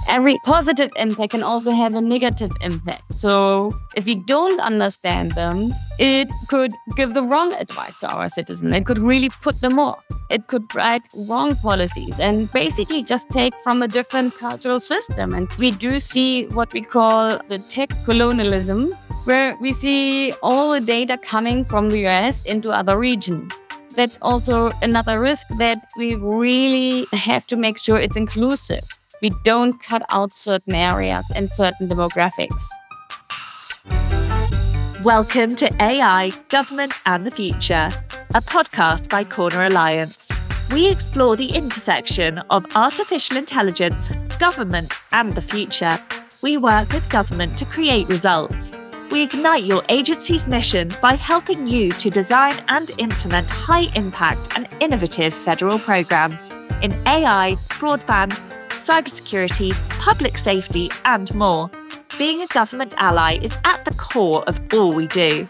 Every positive impact can also have a negative impact. So if we don't understand them, it could give the wrong advice to our citizens. It could really put them off. It could write wrong policies and basically just take from a different cultural system. And we do see what we call the tech colonialism, where we see all the data coming from the US into other regions. That's also another risk that we really have to make sure it's inclusive. We don't cut out certain areas and certain demographics. Welcome to AI, Government and the Future, a podcast by Corner Alliance. We explore the intersection of artificial intelligence, government and the future. We work with government to create results. We ignite your agency's mission by helping you to design and implement high-impact and innovative federal programs in AI, broadband, cybersecurity, public safety, and more. Being a government ally is at the core of all we do.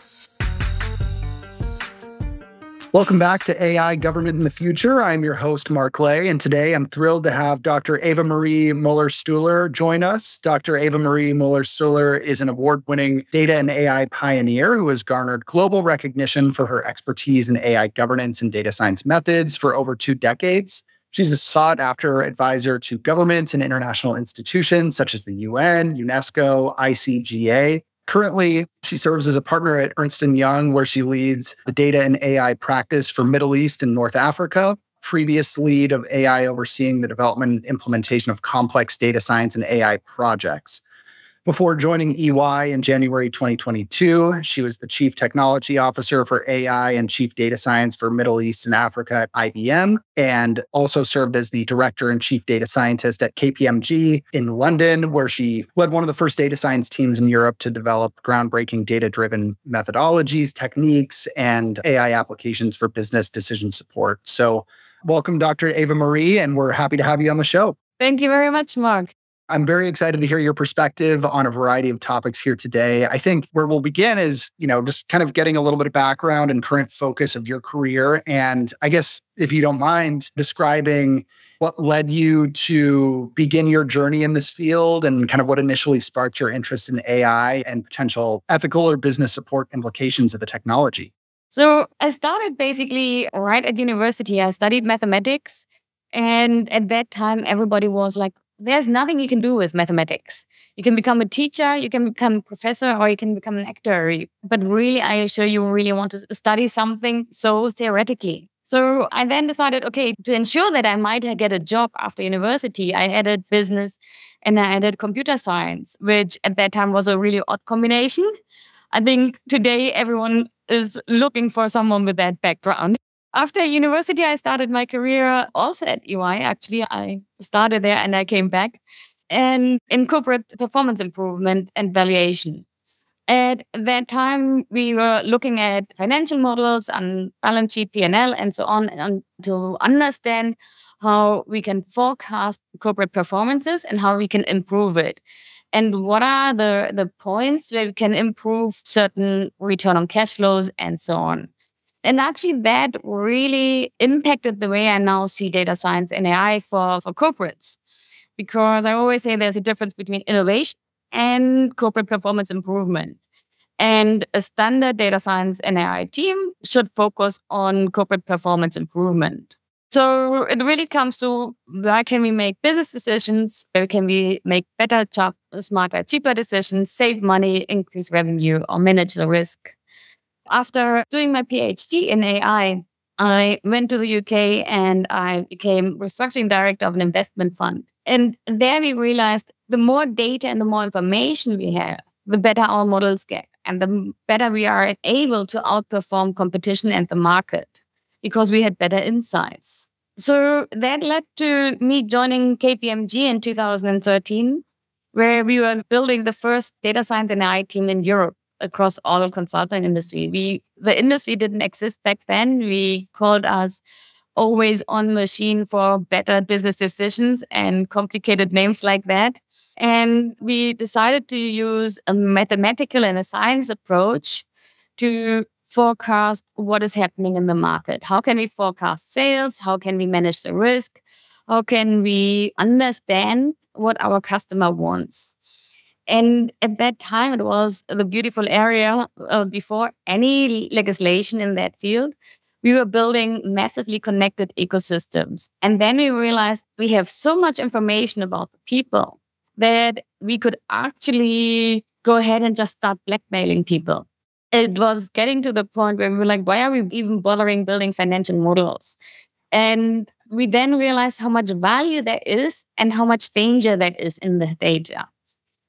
Welcome back to AI, Government in the Future. I'm your host, Marc Leh, and today I'm thrilled to have Dr. Eva-Marie Muller-Stuler join us. Dr. Eva-Marie Muller-Stuler is an award-winning data and AI pioneer who has garnered global recognition for her expertise in AI governance and data science methods for over 2 decades. She's a sought-after advisor to governments and international institutions such as the UN, UNESCO, ICGA. Currently, she serves as a partner at Ernst Young, where she leads the data and AI practice for Middle East and North Africa. Previous lead of AI overseeing the development and implementation of complex data science and AI projects. Before joining EY in January 2022, she was the Chief Technology Officer for AI and Chief Data Science for Middle East and Africa at IBM, and also served as the Director and Chief Data Scientist at KPMG in London, where she led one of the first data science teams in Europe to develop groundbreaking data-driven methodologies, techniques, and AI applications for business decision support. So welcome, Dr. Eva-Marie, and we're happy to have you on the show. Thank you very much, Marc. I'm very excited to hear your perspective on a variety of topics here today. I think where we'll begin is, just kind of getting a little bit of background and current focus of your career. And I guess if you don't mind describing what led you to begin your journey in this field and kind of what initially sparked your interest in AI and potential ethical or business support implications of the technology. So I started basically right at university. I studied mathematics. And at that time, everybody was like, there's nothing you can do with mathematics. You can become a teacher, you can become a professor, or you can become an actor. But really, I assure you really want to study something so theoretically. So I then decided, okay, to ensure that I might get a job after university, I added business and I added computer science, which at that time was a really odd combination. I think today everyone is looking for someone with that background. After university, I started my career also at EY. Actually, I started there and I came back and in corporate performance improvement and valuation. At that time, we were looking at financial models and balance sheet, P&L, and so on, and to understand how we can forecast corporate performances and how we can improve it. And what are the points where we can improve certain return on cash flows and so on. And actually, that really impacted the way I now see data science and AI for corporates. Because I always say there's a difference between innovation and corporate performance improvement. And a standard data science and AI team should focus on corporate performance improvement. So it really comes to where can we make business decisions, where can we make better, smarter, cheaper decisions, save money, increase revenue, or manage the risk. After doing my PhD in AI, I went to the UK and I became restructuring director of an investment fund. And there we realized the more data and the more information we have, the better our models get and the better we are able to outperform competition and the market because we had better insights. So that led to me joining KPMG in 2013, where we were building the first data science and AI team in Europe across all consulting industry. The industry didn't exist back then. We called us always on machine for better business decisions and complicated names like that. And we decided to use a mathematical and a science approach to forecast what is happening in the market. How can we forecast sales? How can we manage the risk? How can we understand what our customer wants. And at that time, it was the beautiful area before any legislation in that field. We were building massively connected ecosystems. And then we realized we have so much information about the people that we could actually go ahead and just start blackmailing people. It was getting to the point where we were like, why are we even bothering building financial models? And we then realized how much value there is and how much danger there is in the data.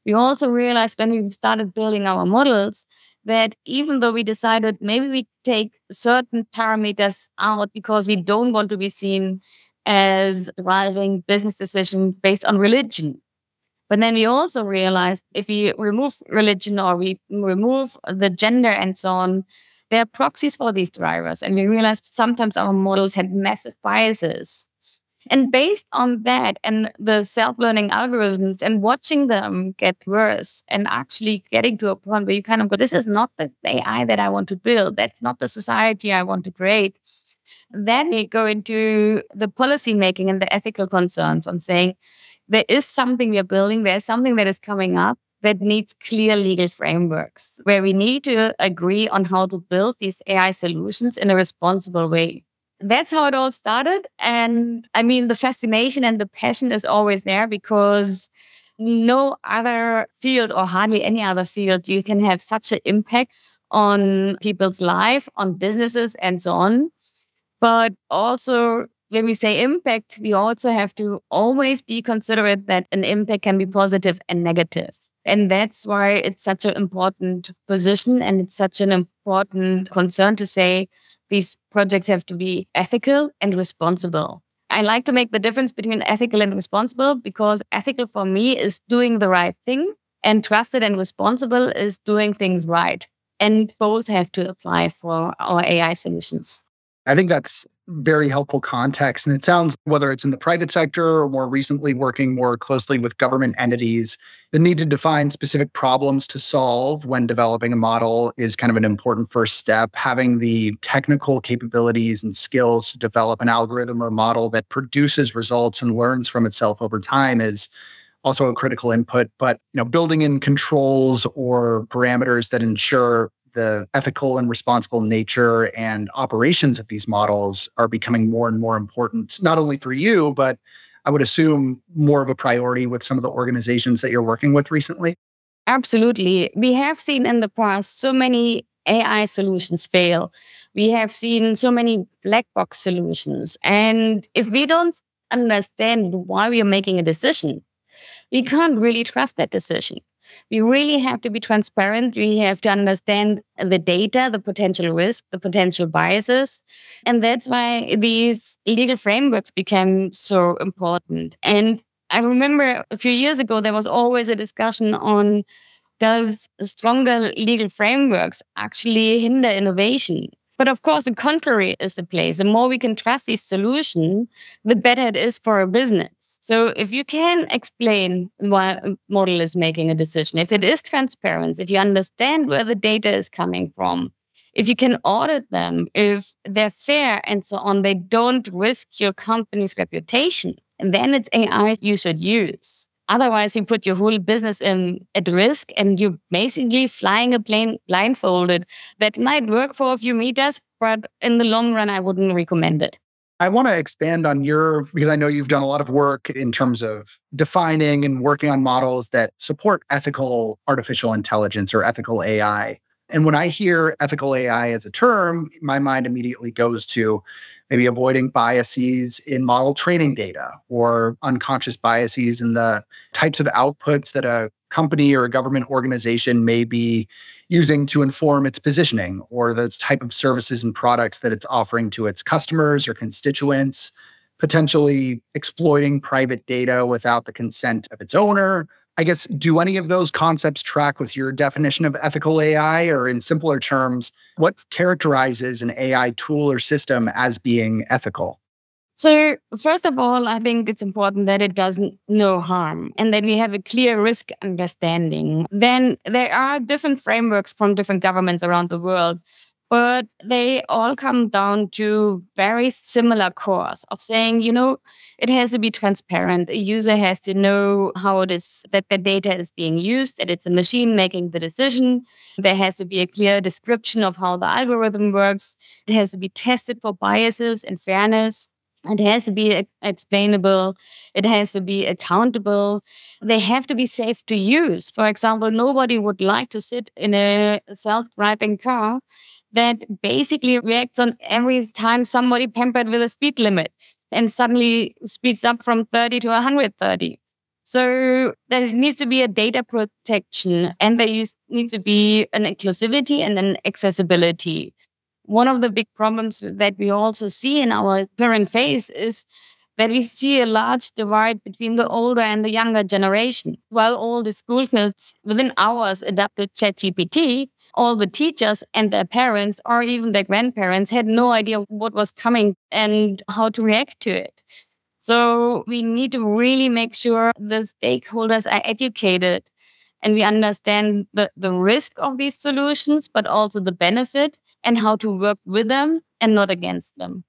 We also realized when we started building our models that even though we decided maybe we take certain parameters out because we don't want to be seen as driving business decisions based on religion. But then we also realized if we remove religion or we remove the gender and so on, there are proxies for these drivers. And we realized sometimes our models had massive biases. And based on that and the self-learning algorithms and watching them get worse and actually getting to a point where you kind of go, this is not the AI that I want to build. That's not the society I want to create. Then we go into the policy making and the ethical concerns on saying, there is something we are building, there's something that is coming up that needs clear legal frameworks, where we need to agree on how to build these AI solutions in a responsible way. That's how it all started. And I mean, the fascination and the passion is always there because no other field or hardly any other field, you can have such an impact on people's life, on businesses and so on. But also, when we say impact, we also have to always be considerate that an impact can be positive and negative. And that's why it's such an important position and it's such an important concern to say these projects have to be ethical and responsible. I like to make the difference between ethical and responsible because ethical for me is doing the right thing and trusted and responsible is doing things right. And both have to apply for our AI solutions. I think that's very helpful context. And it sounds, whether it's in the private sector or more recently working more closely with government entities, the need to define specific problems to solve when developing a model is kind of an important first step. Having the technical capabilities and skills to develop an algorithm or model that produces results and learns from itself over time is also a critical input. But building in controls or parameters that ensure the ethical and responsible nature and operations of these models are becoming more and more important, not only for you, but I would assume more of a priority with some of the organizations that you're working with recently. Absolutely. We have seen in the past so many AI solutions fail. We have seen so many black box solutions. And if we don't understand why we are making a decision, we can't really trust that decision. We really have to be transparent. We have to understand the data, the potential risk, the potential biases. And that's why these legal frameworks became so important. And I remember a few years ago, there was always a discussion on, does stronger legal frameworks actually hinder innovation? But of course, the contrary is the place. The more we can trust these solutions, the better it is for a business. So if you can explain why a model is making a decision, if it is transparent, if you understand where the data is coming from, if you can audit them, if they're fair and so on, they don't risk your company's reputation, and then it's AI you should use. Otherwise, you put your whole business at risk and you're basically flying a plane blindfolded. That might work for a few meters, but in the long run, I wouldn't recommend it. I want to expand on because I know you've done a lot of work in terms of defining and working on models that support ethical artificial intelligence or ethical AI. And when I hear ethical AI as a term, my mind immediately goes to maybe avoiding biases in model training data or unconscious biases in the types of outputs that a company or a government organization may be using to inform its positioning or the type of services and products that it's offering to its customers or constituents, potentially exploiting private data without the consent of its owner. I guess, do any of those concepts track with your definition of ethical AI? Or in simpler terms, what characterizes an AI tool or system as being ethical? So first of all, I think it's important that it does no harm and that we have a clear risk understanding. Then there are different frameworks from different governments around the world. But they all come down to very similar cores of saying, it has to be transparent. A user has to know how it is that the data is being used, that it's a machine making the decision. There has to be a clear description of how the algorithm works. It has to be tested for biases and fairness. It has to be explainable. It has to be accountable. They have to be safe to use. For example, nobody would like to sit in a self-driving car that basically reacts on every time somebody pampered with a speed limit and suddenly speeds up from 30 to 130. So there needs to be a data protection, and there needs to be an inclusivity and an accessibility. One of the big problems that we also see in our current phase is that we see a large divide between the older and the younger generation. While all the school kids within hours adopted ChatGPT, all the teachers and their parents or even their grandparents had no idea what was coming and how to react to it. So we need to really make sure the stakeholders are educated and we understand the risk of these solutions, but also the benefit and how to work with them and not against them.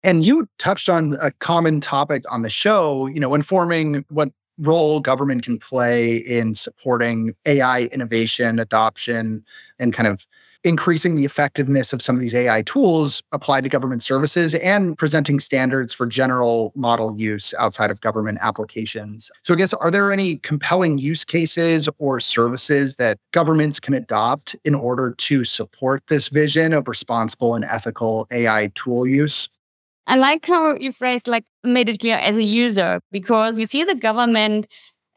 And you touched on a common topic on the show, informing what role government can play in supporting AI innovation, adoption, and kind of increasing the effectiveness of some of these AI tools applied to government services and presenting standards for general model use outside of government applications. So I guess, are there any compelling use cases or services that governments can adopt in order to support this vision of responsible and ethical AI tool use? I like how you phrased, made it clear as a user, because we see the government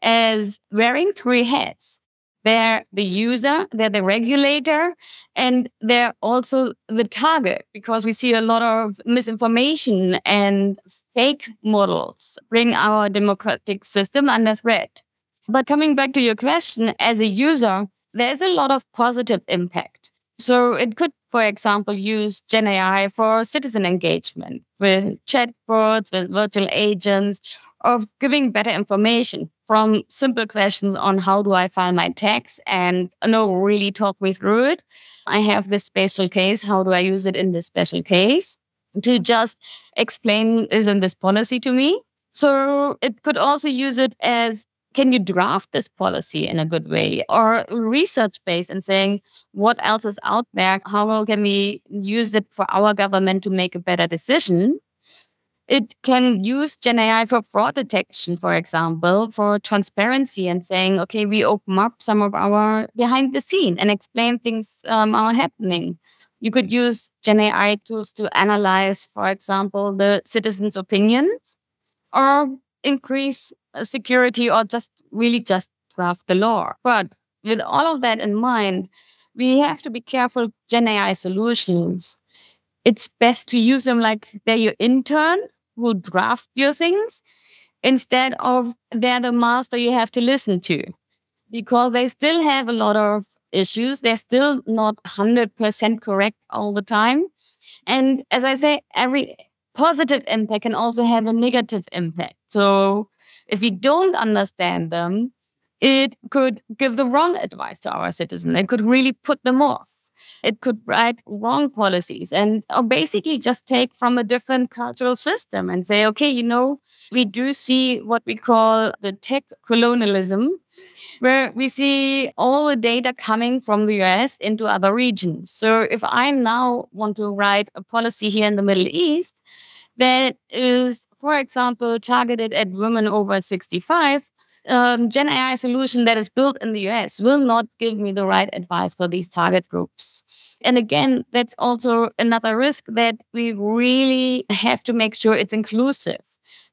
as wearing three hats. They're the user, they're the regulator, and they're also the target, because we see a lot of misinformation and fake models bring our democratic system under threat. But coming back to your question, as a user, there's a lot of positive impact. So it could, for example, use Gen AI for citizen engagement with chatbots, with virtual agents, or giving better information from simple questions on how do I file my tax and really talk me through it. I have this special case. How do I use it in this special case? To just explain, isn't this policy to me? So it could also use it as, can you draft this policy in a good way, or research-based and saying what else is out there? How can we use it for our government to make a better decision? It can use Gen AI for fraud detection, for example, for transparency and saying, okay, we open up some of our behind the scene and explain things are happening. You could use Gen AI tools to analyze, for example, the citizens' opinions, or increase security, or just draft the law. But with all of that in mind, we have to be careful. Gen AI solutions, it's best to use them like they're your intern who draft your things instead of they're the master you have to listen to, because they still have a lot of issues. They're still not 100% correct all the time. And as I say, every positive impact can also have a negative impact. So if we don't understand them, it could give the wrong advice to our citizens. It could really put them off. It could write wrong policies and or basically just take from a different cultural system and say, okay, we do see what we call the tech colonialism, where we see all the data coming from the US into other regions. So if I now want to write a policy here in the Middle East that is, for example, targeted at women over 65, Gen AI solution that is built in the US will not give me the right advice for these target groups. And again, that's also another risk, that we really have to make sure it's inclusive.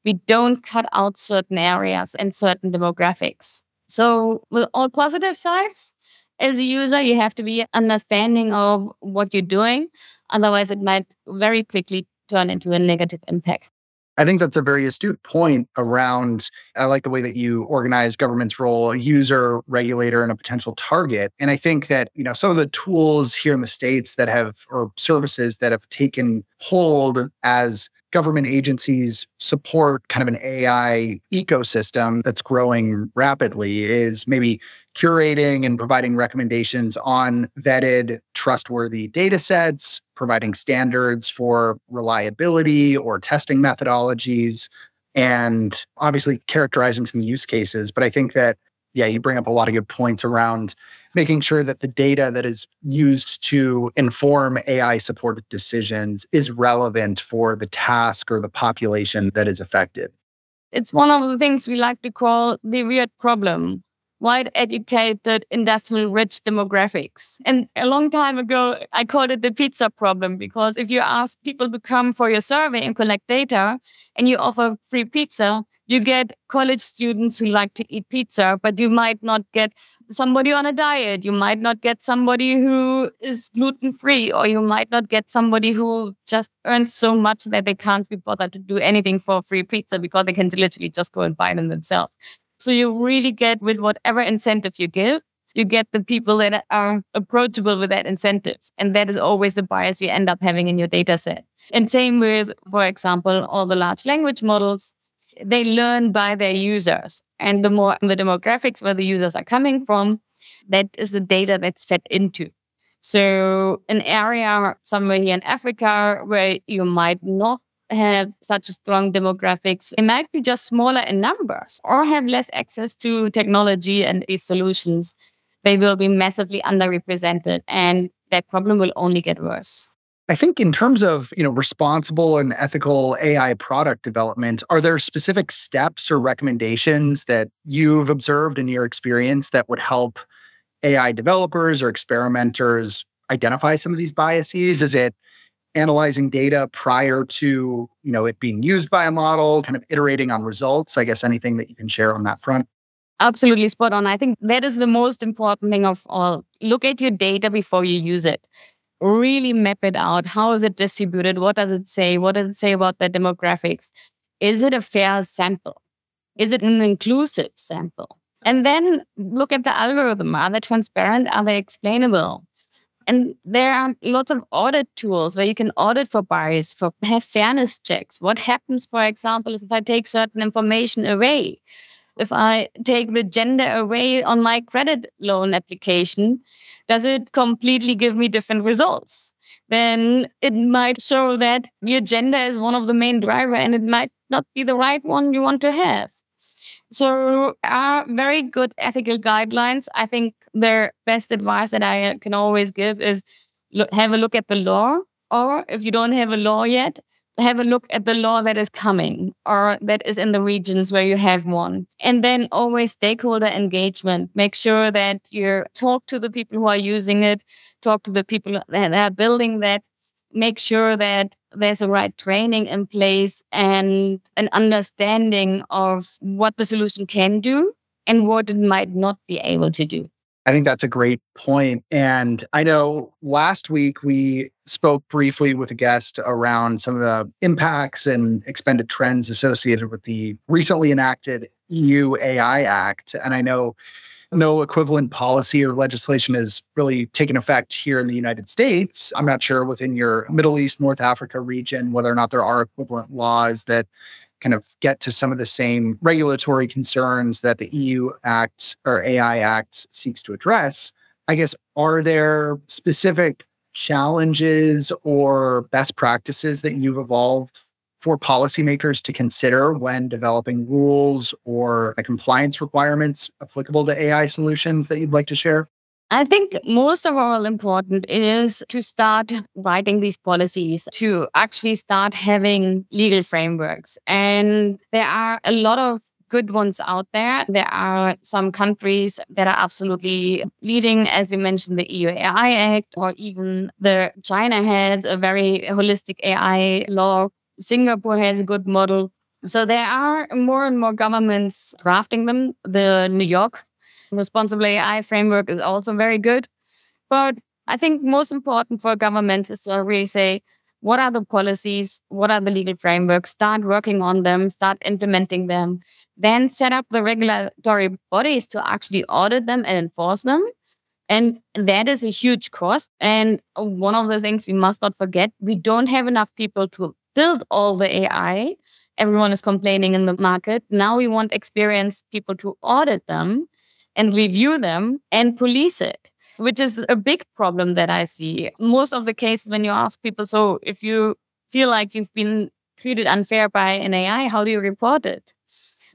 We don't cut out certain areas and certain demographics. So with all positive sides, as a user, you have to be understanding of what you're doing. Otherwise, it might very quickly turn into a negative impact. I think that's a very astute point around, I like the way that you organize government's role, a user, regulator, and a potential target. And I think that, some of the tools here in the States that have, or services that have taken hold as government agencies support kind of an AI ecosystem that's growing rapidly is maybe curating and providing recommendations on vetted, trustworthy data sets, providing standards for reliability or testing methodologies, and obviously characterizing some use cases. But I think that, yeah, you bring up a lot of good points around making sure that the data that is used to inform AI-supported decisions is relevant for the task or the population that is affected. It's one of the things we like to call the weird problem. White, educated, industrial, rich demographics. And a long time ago, I called it the pizza problem, because if you ask people to come for your survey and collect data and you offer free pizza, you get college students who like to eat pizza, but you might not get somebody on a diet. You might not get somebody who is gluten-free, or you might not get somebody who just earns so much that they can't be bothered to do anything for free pizza because they can literally just go and buy them themselves. So you really get, with whatever incentive you give, you get the people that are approachable with that incentive. And that is always the bias you end up having in your data set. And same with, for example, all the large language models. They learn by their users. And the more the demographics where the users are coming from, that is the data that's fed into. So an area somewhere here in Africa where you might not have such strong demographics, it might be just smaller in numbers or have less access to technology and these solutions. They will be massively underrepresented, and that problem will only get worse. I think in terms of, responsible and ethical AI product development, are there specific steps or recommendations that you've observed in your experience that would help AI developers or experimenters identify some of these biases? Is it analyzing data prior to, it being used by a model, kind of iterating on results? I guess anything that you can share on that front? Absolutely spot on. I think that is the most important thing of all. Look at your data before you use it. Really map it out. How is it distributed? What does it say? What does it say about the demographics? Is it a fair sample? Is it an inclusive sample? And then look at the algorithm. Are they transparent? Are they explainable? And there are lots of audit tools where you can audit for bias, have fairness checks. What happens, for example, is if I take certain information away. If I take the gender away on my credit loan application, does it completely give me different results? Then it might show that your gender is one of the main drivers and it might not be the right one you want to have. So very good ethical guidelines. I think the best advice that I can always give is have a look at the law, or if you don't have a law yet, have a look at the law that is coming or that is in the regions where you have one. And then always stakeholder engagement. Make sure that you talk to the people who are using it, talk to the people that are building that, make sure that there's a right training in place and an understanding of what the solution can do and what it might not be able to do. I think that's a great point. And I know last week we spoke briefly with a guest around some of the impacts and expected trends associated with the recently enacted EU AI Act. And I know no equivalent policy or legislation has really taken effect here in the United States. I'm not sure within your Middle East, North Africa region, whether or not there are equivalent laws that kind of get to some of the same regulatory concerns that the EU Act or AI Act seeks to address. I guess, are there specific challenges or best practices that you've evolved for policymakers to consider when developing rules or compliance requirements applicable to AI solutions that you'd like to share? I think most of all important is to start writing these policies, to actually start having legal frameworks. And there are a lot of good ones out there. There are some countries that are absolutely leading, as you mentioned, the EU AI Act, or even China has a very holistic AI law. Singapore has a good model. So there are more and more governments drafting them. The New York Responsible AI framework is also very good. But I think most important for governments is to really say, what are the policies? What are the legal frameworks? Start working on them, start implementing them, then set up the regulatory bodies to actually audit them and enforce them. And that is a huge cost. And one of the things we must not forget, we don't have enough people to built all the AI. Everyone is complaining in the market. Now we want experienced people to audit them and review them and police it, which is a big problem that I see. Most of the cases when you ask people, so if you feel like you've been treated unfair by an AI, how do you report it?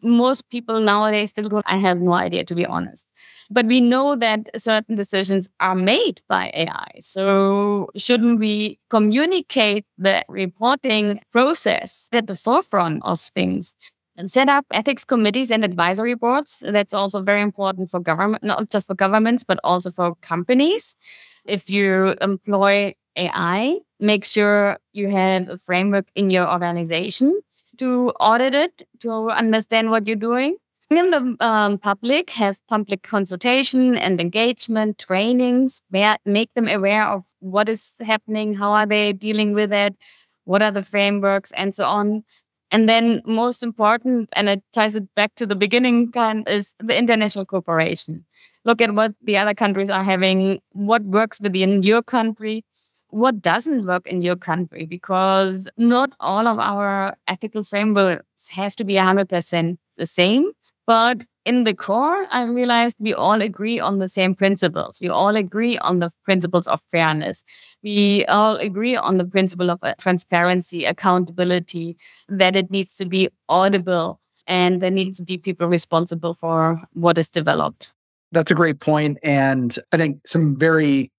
Most people nowadays still go, I have no idea, to be honest. But we know that certain decisions are made by AI. So shouldn't we communicate the reporting process at the forefront of things and set up ethics committees and advisory boards? That's also very important for government, not just for governments, but also for companies. If you employ AI, make sure you have a framework in your organization to audit it, to understand what you're doing. In the public, have public consultation and engagement trainings, where make them aware of what is happening, how are they dealing with it, what are the frameworks, and so on. And then most important, and it ties it back to the beginning, is the international cooperation. Look at what the other countries are having, what works within your country, what doesn't work in your country, because not all of our ethical frameworks have to be 100% the same. But in the core, I realized we all agree on the same principles. We all agree on the principles of fairness. We all agree on the principle of transparency, accountability, that it needs to be audible, and there needs to be people responsible for what is developed. That's a great point. And I think some very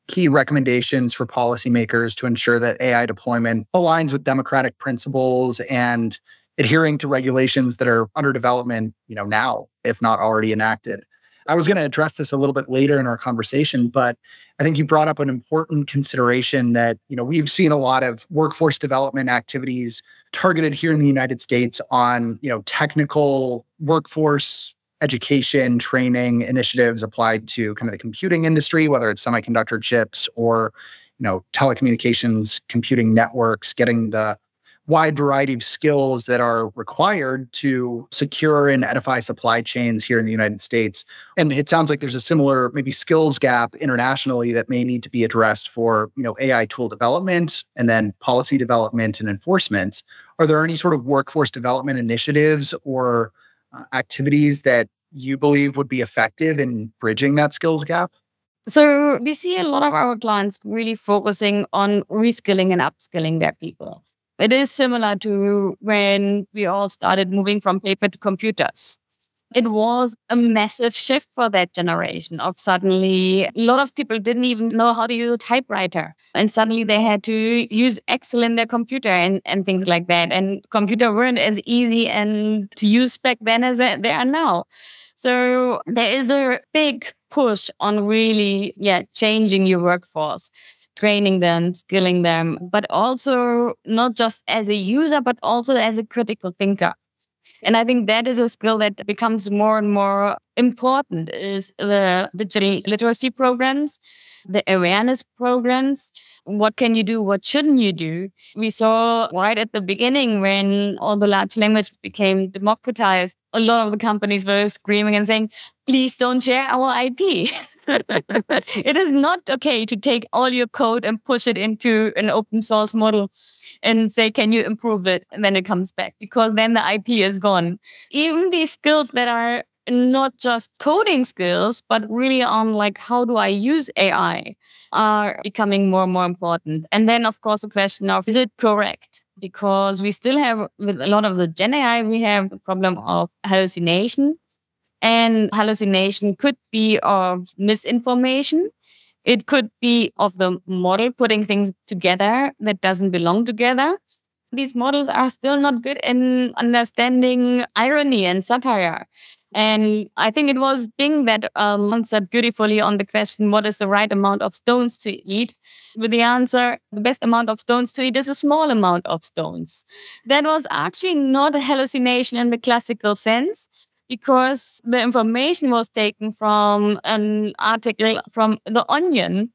key recommendations for policymakers to ensure that AI deployment aligns with democratic principles and adhering to regulations that are under development, now, if not already enacted. I was going to address this a little bit later in our conversation, but I think you brought up an important consideration that, we've seen a lot of workforce development activities targeted here in the United States on, technical workforce education, training initiatives applied to kind of the computing industry, whether it's semiconductor chips or, telecommunications, computing networks, getting the wide variety of skills that are required to secure and edify supply chains here in the United States. And it sounds like there's a similar maybe skills gap internationally that may need to be addressed for, AI tool development and then policy development and enforcement. Are there any sort of workforce development initiatives or activities that you believe would be effective in bridging that skills gap? So we see a lot of our clients really focusing on reskilling and upskilling their people. It is similar to when we all started moving from paper to computers. It was a massive shift for that generation of suddenly a lot of people didn't even know how to use a typewriter. And suddenly they had to use Excel in their computer and things like that. And computers weren't as easy and to use back then as they are now. So there is a big push on really, changing your workforce, training them, skilling them, but also not just as a user, but also as a critical thinker. And I think that is a skill that becomes more and more important, is the digital literacy programs, the awareness programs. What can you do? What shouldn't you do? We saw right at the beginning when all the large languages became democratized, a lot of the companies were screaming and saying, please don't share our IP. It is not okay to take all your code and push it into an open source model and say, can you improve it? And then it comes back, because then the IP is gone. Even these skills that are not just coding skills, but really on how do I use AI are becoming more and more important. And then, of course, the question of, is it correct? Because we still have, with a lot of the Gen AI, we have the problem of hallucination. And hallucination could be of misinformation. It could be of the model putting things together that doesn't belong together. These models are still not good in understanding irony and satire. And I think it was Bing that answered beautifully on the question, what is the right amount of stones to eat? With the answer, the best amount of stones to eat is a small amount of stones. That was actually not a hallucination in the classical sense, because the information was taken from an article from The Onion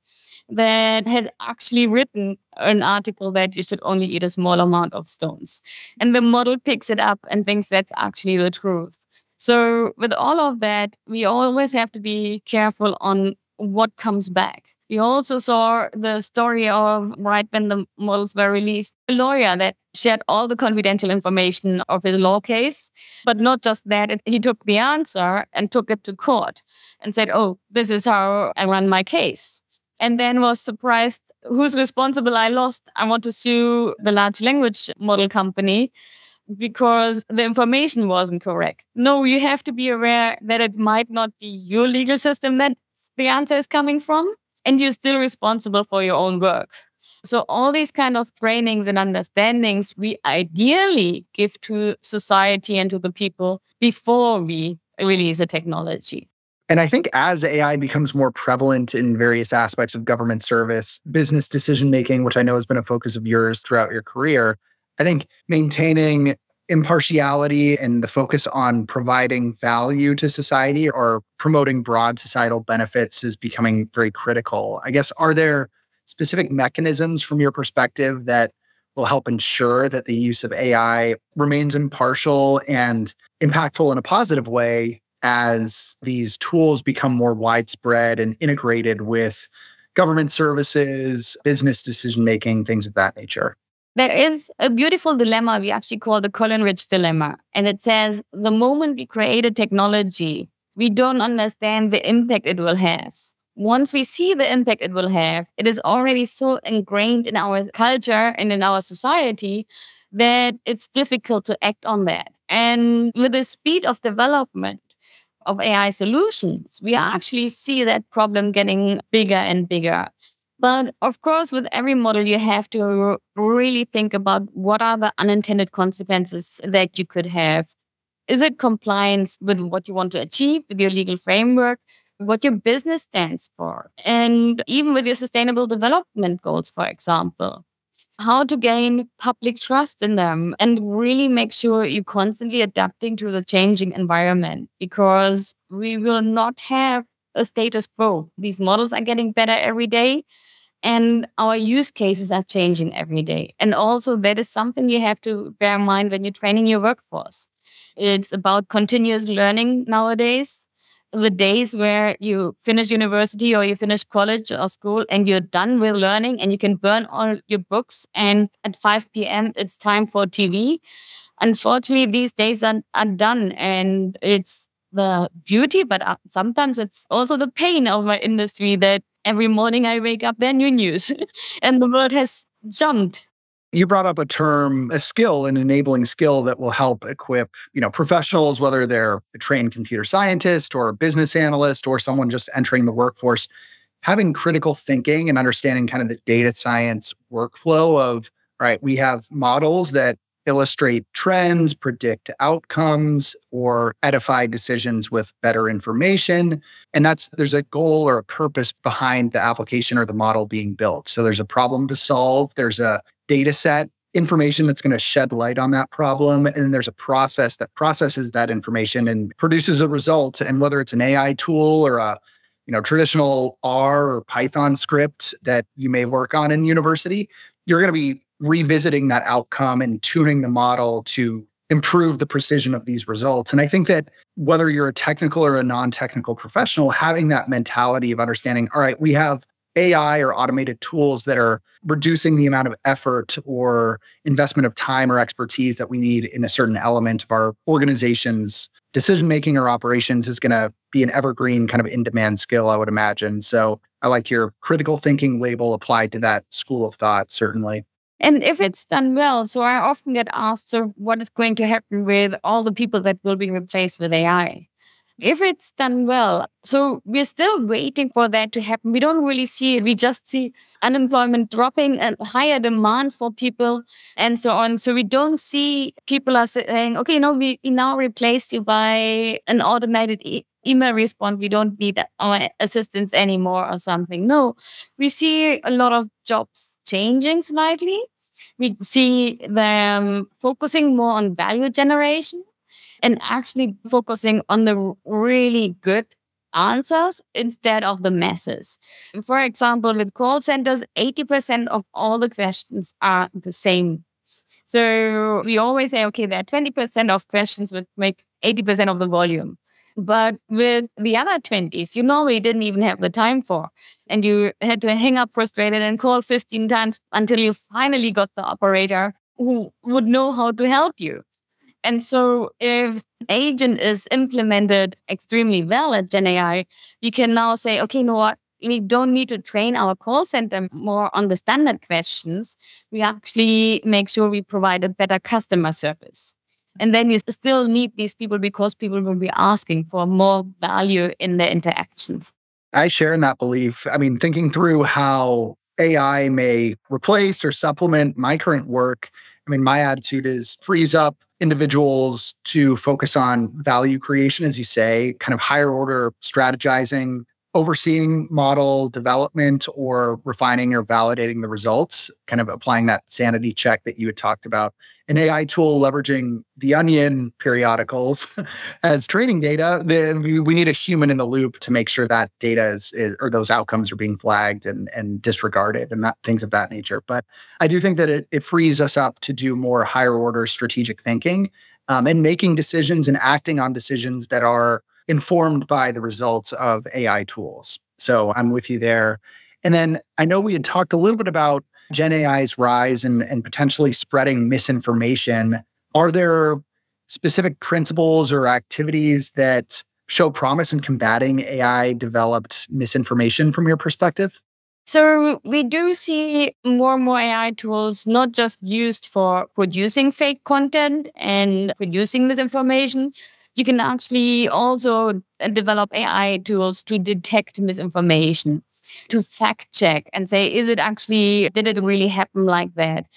that has actually written an article that you should only eat a small amount of stones. And the model picks it up and thinks that's actually the truth. So with all of that, we always have to be careful on what comes back. We also saw the story of right when the models were released, a lawyer that shared all the confidential information of his law case. But not just that, he took the answer and took it to court and said, oh, this is how I run my case. And then was surprised, who's responsible? I lost. I want to sue the large language model company because the information wasn't correct. No, you have to be aware that it might not be your legal system that the answer is coming from, and you're still responsible for your own work. So all these kind of trainings and understandings we ideally give to society and to the people before we release a technology. And I think as AI becomes more prevalent in various aspects of government service, business decision-making, which I know has been a focus of yours throughout your career, I think maintaining impartiality and the focus on providing value to society or promoting broad societal benefits is becoming very critical. I guess, are there specific mechanisms from your perspective that will help ensure that the use of AI remains impartial and impactful in a positive way as these tools become more widespread and integrated with government services, business decision-making, things of that nature? There is a beautiful dilemma we actually call the Coleridge dilemma. And it says, the moment we create a technology, we don't understand the impact it will have. Once we see the impact it will have, it is already so ingrained in our culture and in our society that it's difficult to act on that. And with the speed of development of AI solutions, we actually see that problem getting bigger and bigger. But of course, with every model, you have to really think about what are the unintended consequences that you could have. Is it compliance with what you want to achieve, with your legal framework, what your business stands for, and even with your sustainable development goals, for example? How to gain public trust in them and really make sure you're constantly adapting to the changing environment, because we will not have a status quo. These models are getting better every day, and our use cases are changing every day. And also that is something you have to bear in mind when you're training your workforce. It's about continuous learning nowadays. The days where you finish university or you finish college or school and you're done with learning and you can burn all your books and at 5 p.m. it's time for TV. Unfortunately, these days are done, and it's the beauty, but sometimes it's also the pain of my industry that every morning I wake up, there are new news and the world has jumped. You brought up a term, a skill, an enabling skill that will help equip, professionals, whether they're a trained computer scientist or a business analyst or someone just entering the workforce, having critical thinking and understanding kind of the data science workflow of, all right, we have models that illustrate trends, predict outcomes, or edify decisions with better information. And there's a goal or a purpose behind the application or the model being built. So there's a problem to solve. There's a data set, information that's going to shed light on that problem. And there's a process that processes that information and produces a result. And whether it's an AI tool or a traditional R or Python script that you may work on in university, you're going to be revisiting that outcome and tuning the model to improve the precision of these results. And I think that whether you're a technical or a non-technical professional, having that mentality of understanding, all right, we have AI or automated tools that are reducing the amount of effort or investment of time or expertise that we need in a certain element of our organization's decision-making or operations is going to be an evergreen kind of in-demand skill, I would imagine. So I like your critical thinking label applied to that school of thought, certainly. And if it's done well, so I often get asked, so what is going to happen with all the people that will be replaced with AI? If it's done well, so we're still waiting for that to happen. We don't really see it. We just see unemployment dropping and higher demand for people and so on. So we don't see people are saying, okay, no, we now replaced you by an automated email response. We don't need our assistance anymore or something. No, we see a lot of jobs changing slightly. We see them focusing more on value generation and actually focusing on the really good answers instead of the messes. For example, with call centers, 80% of all the questions are the same. So we always say, okay, there are 20% of questions which make 80% of the volume. But with the other 20s, you normally didn't even have the time for. And you had to hang up frustrated and call 15 times until you finally got the operator who would know how to help you. And so if agent is implemented extremely well at Gen AI, you can now say, okay, you know what? We don't need to train our call center more on the standard questions. We actually make sure we provide a better customer service. And then you still need these people because people will be asking for more value in their interactions. I share in that belief. I mean, thinking through how AI may replace or supplement my current work, I mean, my attitude is frees up individuals to focus on value creation, as you say, kind of higher order strategizing, overseeing model development or refining or validating the results, kind of applying that sanity check that you had talked about. An AI tool leveraging the Onion periodicals as training data, then we need a human in the loop to make sure that data is or those outcomes are being flagged and disregarded and not things of that nature. But I do think that it frees us up to do more higher order strategic thinking and making decisions and acting on decisions that are informed by the results of AI tools. So I'm with you there. And then I know we had talked a little bit about Gen AI's rise and potentially spreading misinformation. Are there specific principles or activities that show promise in combating AI-developed misinformation from your perspective? So we do see more and more AI tools not just used for producing fake content and producing misinformation. You can actually also develop AI tools to detect misinformation, to fact check and say, did it really happen like that?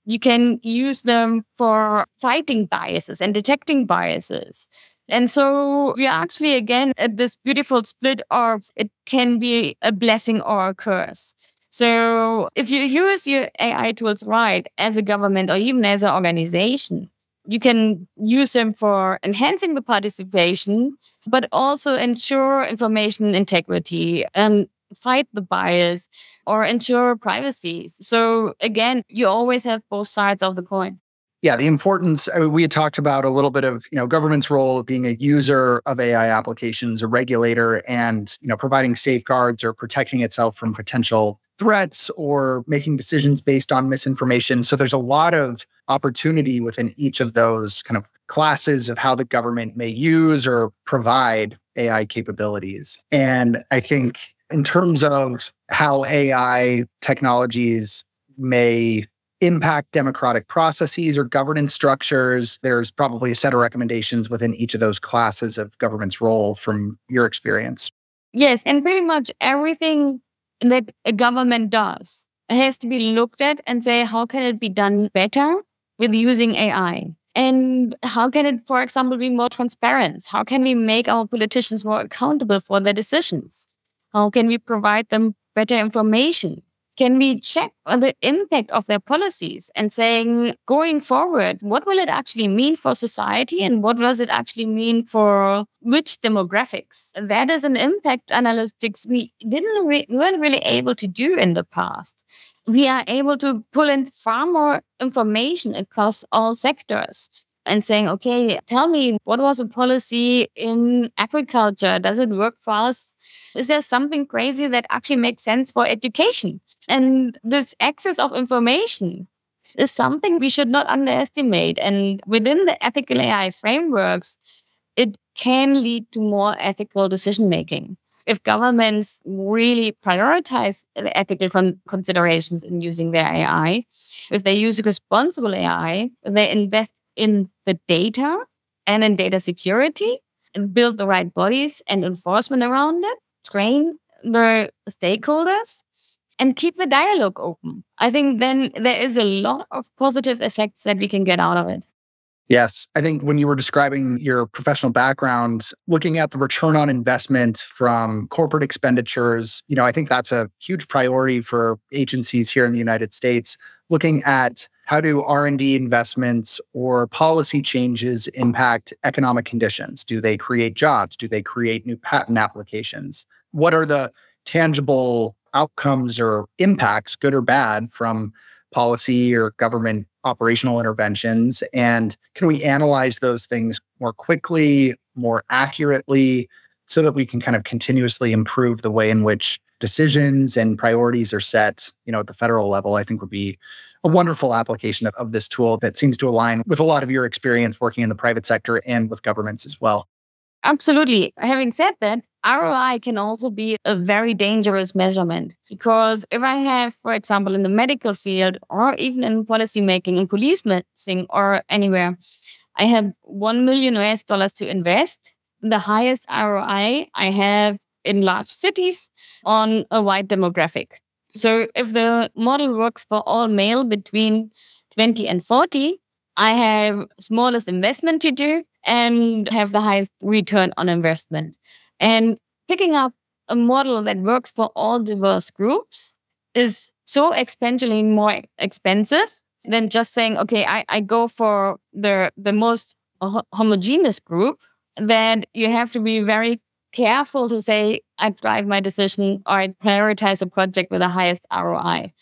You can use them for fighting biases and detecting biases. And so we are actually, again, at this beautiful split of it can be a blessing or a curse. So if you use your AI tools right as a government or even as an organization, you can use them for enhancing the participation, but also ensure information integrity and fight the bias or ensure privacy. So again, you always have both sides of the coin. Yeah, the importance, we had talked about a little bit of, government's role of being a user of AI applications, a regulator, and, providing safeguards or protecting itself from potential threats or making decisions based on misinformation. So there's a lot of opportunity within each of those kind of classes of how the government may use or provide AI capabilities. And I think in terms of how AI technologies may impact democratic processes or governance structures, there's probably a set of recommendations within each of those classes of government's role from your experience. Yes, and pretty much everything that a government does has to be looked at and say, how can it be done better with using AI? And how can it, for example, be more transparent? How can we make our politicians more accountable for their decisions? How can we provide them better information? Can we check on the impact of their policies and saying, going forward, what will it actually mean for society and what does it actually mean for which demographics? That is an impact analytics we weren't really able to do in the past. We are able to pull in far more information across all sectors and saying, okay, tell me, what was a policy in agriculture? Does it work for us? Is there something crazy that actually makes sense for education? And this access of information is something we should not underestimate. And within the ethical AI frameworks, it can lead to more ethical decision making. If governments really prioritize the ethical considerations in using their AI, if they use responsible AI, they invest in the data and in data security and build the right bodies and enforcement around it, train the stakeholders, and keep the dialogue open. I think then there is a lot of positive effects that we can get out of it. Yes. I think when you were describing your professional background, looking at the return on investment from corporate expenditures, I think that's a huge priority for agencies here in the United States, looking at how do R&D investments or policy changes impact economic conditions? Do they create jobs? Do they create new patent applications? What are the tangible outcomes or impacts, good or bad, from policy or government operational interventions? And can we analyze those things more quickly, more accurately, so that we can kind of continuously improve the way in which decisions and priorities are set, at the federal level? I think would be a wonderful application of this tool that seems to align with a lot of your experience working in the private sector and with governments as well. Absolutely. Having said that, ROI can also be a very dangerous measurement because if I have, for example, in the medical field or even in policymaking, in policing or anywhere, I have $1 million to invest. The highest ROI I have in large cities on a wide demographic. So if the model works for all male between 20 and 40, I have smallest investment to do and have the highest return on investment. And picking up a model that works for all diverse groups is so exponentially more expensive than just saying, okay, I go for the most homogeneous group. That you have to be very careful to say, I drive my decision or I prioritize a project with the highest ROI.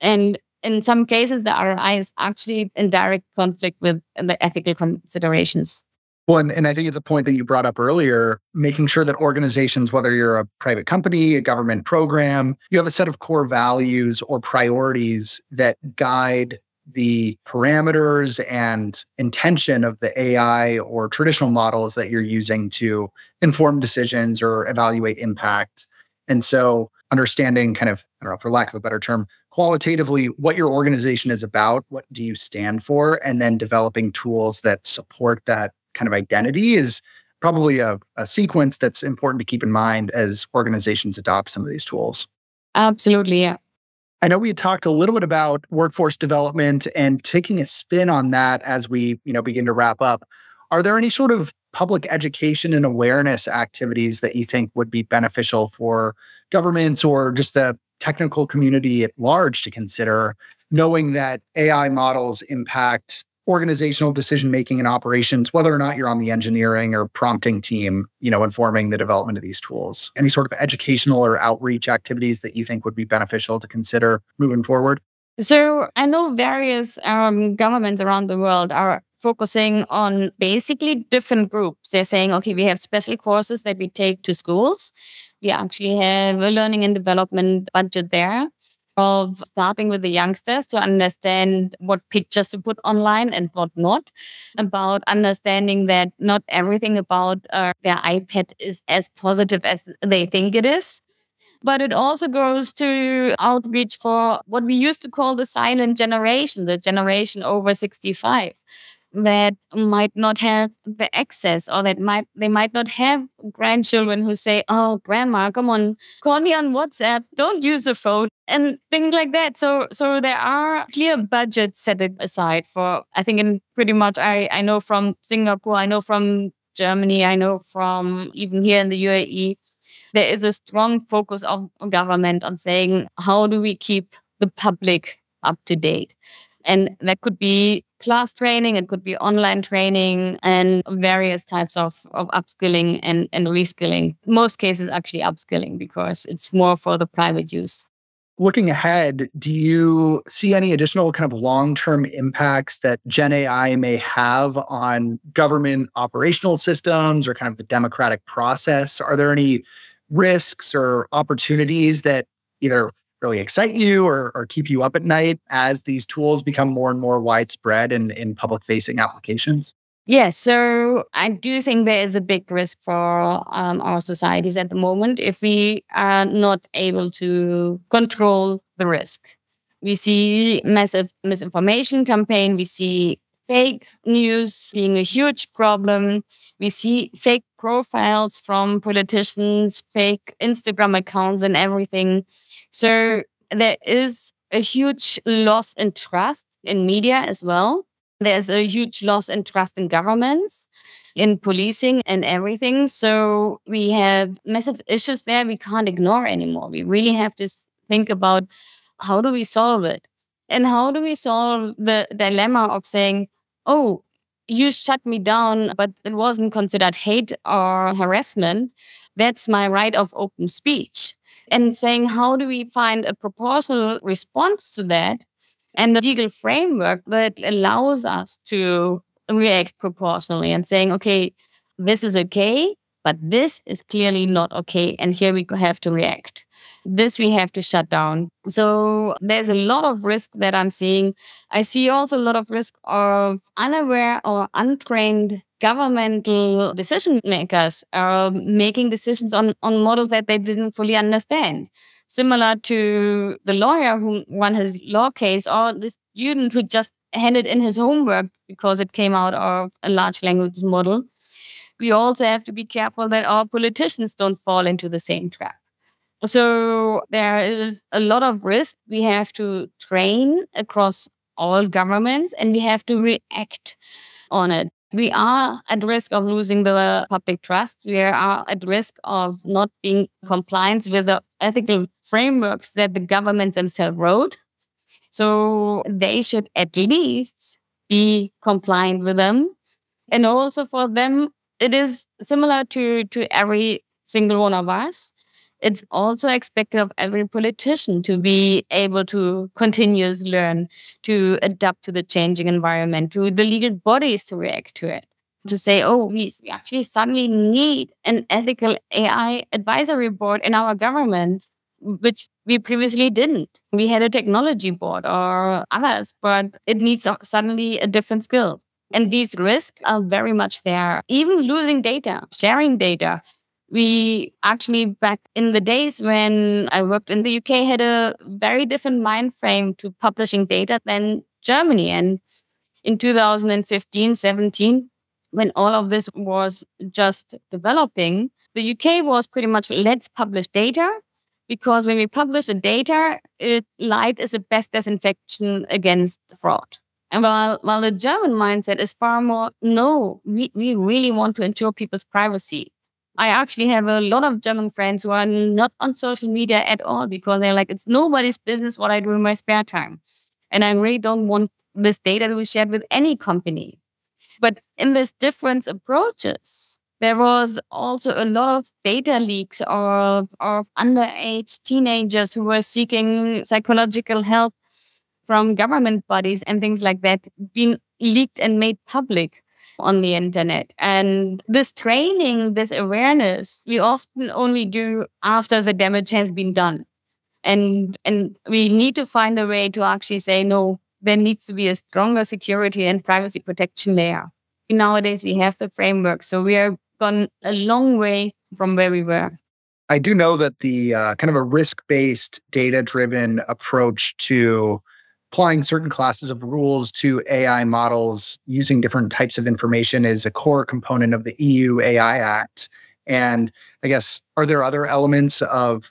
And in some cases, the ROI is actually in direct conflict with the ethical considerations. Well, and I think it's a point that you brought up earlier, making sure that organizations, whether you're a private company, a government program, you have a set of core values or priorities that guide the parameters and intention of the AI or traditional models that you're using to inform decisions or evaluate impact. And so understanding kind of, I don't know, for lack of a better term, qualitatively what your organization is about, what do you stand for, and then developing tools that support that kind of identity is probably a sequence that's important to keep in mind as organizations adopt some of these tools. Absolutely, yeah. I know we had talked a little bit about workforce development and taking a spin on that as we, begin to wrap up. Are there any sort of public education and awareness activities that you think would be beneficial for governments or just the technical community at large to consider, knowing that AI models impact organizational decision-making and operations, whether or not you're on the engineering or prompting team, informing the development of these tools? Any sort of educational or outreach activities that you think would be beneficial to consider moving forward? So I know various governments around the world are focusing on basically different groups. They're saying, okay, we have special courses that we take to schools. We actually have a learning and development budget there of starting with the youngsters to understand what pictures to put online and what not, about understanding that not everything about their iPad is as positive as they think it is. But it also goes to outreach for what we used to call the silent generation, the generation over 65. That might not have the access, or they might not have grandchildren who say, "Oh, grandma, come on, call me on WhatsApp. Don't use a phone," and things like that. So there are clear budgets set aside for. I think in pretty much I know from Singapore, I know from Germany, I know from even here in the UAE, there is a strong focus of government on saying, how do we keep the public up to date? And that could be class training, it could be online training, and various types of upskilling and reskilling. Most cases actually upskilling because it's more for the private use. Looking ahead, do you see any additional kind of long-term impacts that Gen AI may have on government operational systems or kind of the democratic process? Are there any risks or opportunities that either really excite you or keep you up at night as these tools become more and more widespread in public-facing applications? Yes, so I do think there is a big risk for our societies at the moment if we are not able to control the risk. We see massive misinformation campaign. We see fake news being a huge problem. We see fake profiles from politicians, fake Instagram accounts and everything. So there is a huge loss in trust in media as well. There's a huge loss in trust in governments, in policing and everything. So we have massive issues there we can't ignore anymore. We really have to think about how do we solve it? And how do we solve the dilemma of saying, oh, you shut me down, but it wasn't considered hate or harassment. That's my right of open speech. And saying, how do we find a proportional response to that and the legal framework that allows us to react proportionally and saying, okay, this is okay, but this is clearly not okay. And here we have to react. This we have to shut down. So there's a lot of risk that I'm seeing. I see also a lot of risk of unaware or untrained governmental decision makers making decisions on models that they didn't fully understand. Similar to the lawyer who won his law case, or the student who just handed in his homework because it came out of a large language model. We also have to be careful that our politicians don't fall into the same trap. So there is a lot of risk. We have to train across all governments and we have to react on it. We are at risk of losing the public trust. We are at risk of not being compliant with the ethical frameworks that the governments themselves wrote. So they should at least be compliant with them. And also for them, it is similar to every single one of us. It's also expected of every politician to be able to continuously learn, to adapt to the changing environment, to the legal bodies to react to it. To say, oh, we actually suddenly need an ethical AI advisory board in our government, which we previously didn't. We had a technology board or others, but it needs suddenly a different skill. And these risks are very much there. Even losing data, sharing data. We actually, back in the days when I worked in the UK, had a very different mind frame to publishing data than Germany. And in 2015, 17, when all of this was just developing, the UK was pretty much, let's publish data. Because when we publish the data, light is the best disinfection against fraud. And while the German mindset is far more, no, we really want to ensure people's privacy. I actually have a lot of German friends who are not on social media at all because they're like, it's nobody's business what I do in my spare time. And I really don't want this data to be shared with any company. But in these different approaches, there was also a lot of data leaks of underage teenagers who were seeking psychological help from government bodies and things like that being leaked and made public on the internet. And this training, this awareness, we often only do after the damage has been done. And we need to find a way to actually say, no, there needs to be a stronger security and privacy protection layer. Nowadays, we have the framework. So we are gone a long way from where we were. I do know that the kind of a risk-based, data-driven approach to applying certain classes of rules to AI models using different types of information is a core component of the EU AI Act. And I guess, are there other elements of,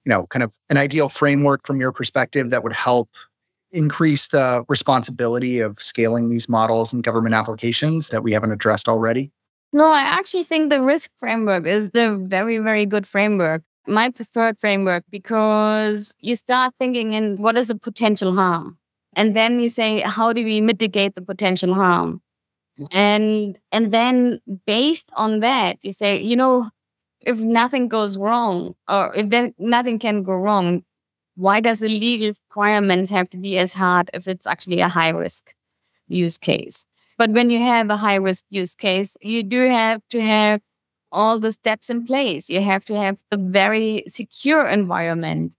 kind of an ideal framework from your perspective that would help increase the responsibility of scaling these models in government applications that we haven't addressed already? No, I actually think the risk framework is the very, very good framework. My preferred framework, because you start thinking in what is the potential harm? And then you say, how do we mitigate the potential harm? And then based on that, you say, if nothing goes wrong, or if nothing can go wrong, why does the legal requirements have to be as hard if it's actually a high risk use case? But when you have a high risk use case, you do have to have all the steps in place. You have to have a very secure environment.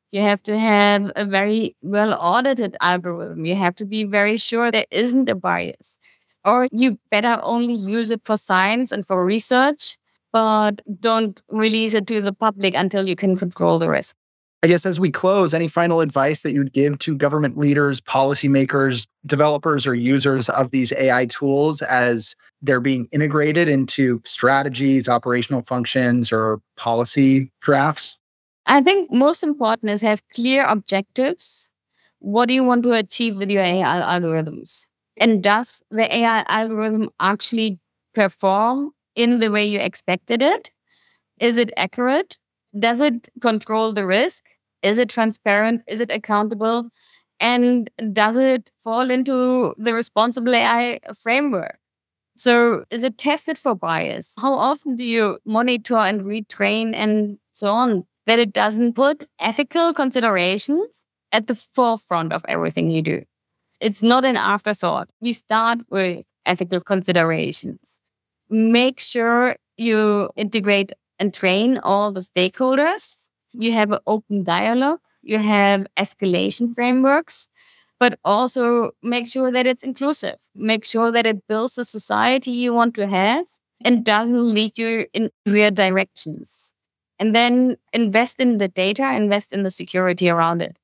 You have to have a very well audited algorithm. You have to be very sure there isn't a bias. Or you better only use it for science and for research, but don't release it to the public until you can control the risk. I guess as we close, any final advice that you'd give to government leaders, policymakers, developers, or users of these AI tools as they're being integrated into strategies, operational functions, or policy drafts? I think most important is have clear objectives. What do you want to achieve with your AI algorithms? And does the AI algorithm actually perform in the way you expected it? Is it accurate? Does it control the risk? Is it transparent? Is it accountable? And does it fall into the responsible AI framework? So is it tested for bias? How often do you monitor and retrain and so on, that it doesn't put ethical considerations at the forefront of everything you do. It's not an afterthought. We start with ethical considerations. Make sure you integrate and train all the stakeholders. You have an open dialogue. You have escalation frameworks, but also make sure that it's inclusive. Make sure that it builds the society you want to have and doesn't lead you in weird directions. And then invest in the data, invest in the security around it.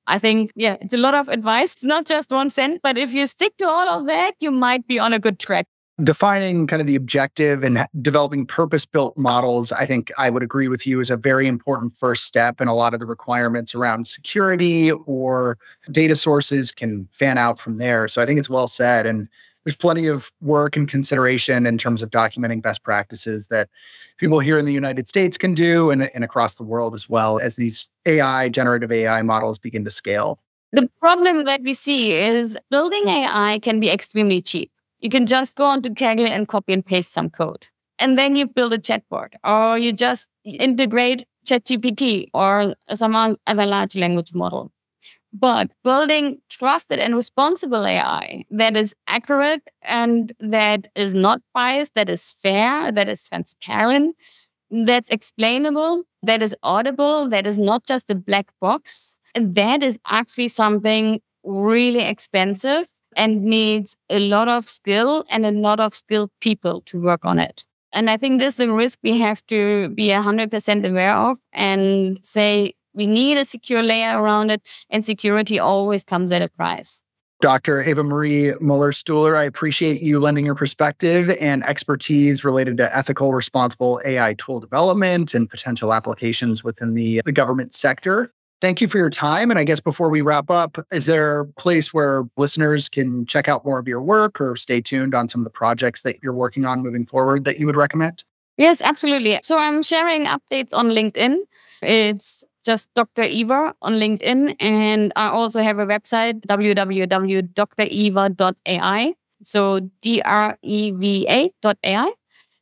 I think, it's a lot of advice. It's not just 1 cent, but if you stick to all of that, you might be on a good track. Defining kind of the objective and developing purpose-built models, I think I would agree with you, is a very important first step. And a lot of the requirements around security or data sources can fan out from there. So I think it's well said. And there's plenty of work and consideration in terms of documenting best practices that people here in the United States can do and across the world as well as these generative AI models begin to scale. The problem that we see is building AI can be extremely cheap. You can just go onto Kaggle and copy and paste some code. And then you build a chatbot, or you just integrate ChatGPT or some other large language model. But building trusted and responsible AI that is accurate and that is not biased, that is fair, that is transparent, that's explainable, that is audible, that is not just a black box, and that is actually something really expensive and needs a lot of skill and a lot of skilled people to work on it. And I think this is a risk we have to be 100% aware of and say we need a secure layer around it, and security always comes at a price. Dr. Eva-Marie Muller-Stuler, I appreciate you lending your perspective and expertise related to ethical, responsible AI tool development and potential applications within the government sector. Thank you for your time. And I guess before we wrap up, is there a place where listeners can check out more of your work or stay tuned on some of the projects that you're working on moving forward that you would recommend? Yes, absolutely. So I'm sharing updates on LinkedIn. It's just Dr. Eva on LinkedIn. And I also have a website, www.dreva.ai. So dreva.ai.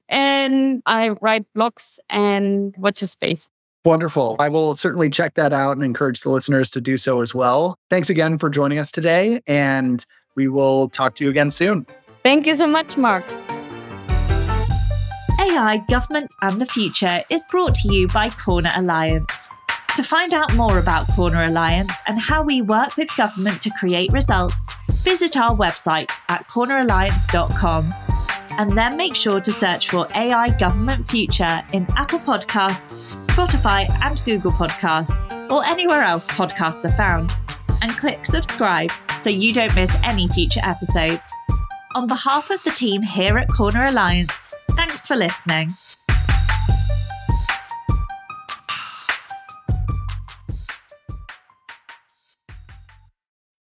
And I write blogs and watch a space. Wonderful. I will certainly check that out and encourage the listeners to do so as well. Thanks again for joining us today, and we will talk to you again soon. Thank you so much, Mark. AI, Government and the Future is brought to you by Corner Alliance. To find out more about Corner Alliance and how we work with government to create results, visit our website at corneralliance.com. And then make sure to search for AI Government Future in Apple Podcasts, Spotify and Google Podcasts, or anywhere else podcasts are found. And click subscribe so you don't miss any future episodes. On behalf of the team here at Corner Alliance, thanks for listening.